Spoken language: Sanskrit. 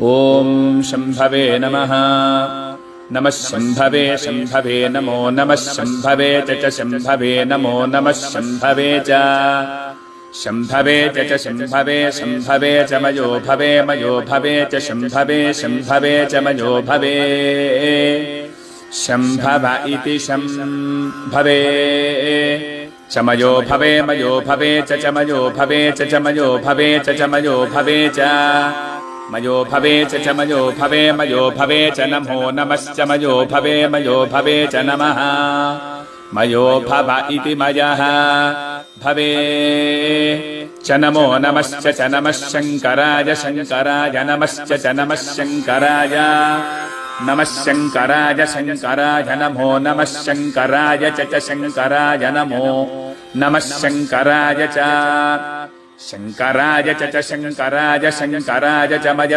ॐ शम्भवे नमः। नमः शम्भवे शम्भवे नमो नमः शम्भवे च शम्भवे नमो नमः शम्भवे च शम्भवे च शम्भवे शम्भवे च मयो भवे च शम्भवे शम्भवे च मयो भवे शम्भव इति शम्भवे च मयो भवे च मयो भवे च मयो भवे च मयो भवे च मयो भवे च मयो भवे च नमो नमश्च मयो भवे च नमः मयो भव इति मयः भवे च नमो नमश्च च नमः शङ्कराय शङ्कराय नमश्च च नमः शङ्कराय नमः शङ्कराय शङ्कराय नमो नमः शङ्कराय च शङ्कराय नमो नमः शङ्कराय च शङ्कराय च शङ्कराय शङ्कराय च मय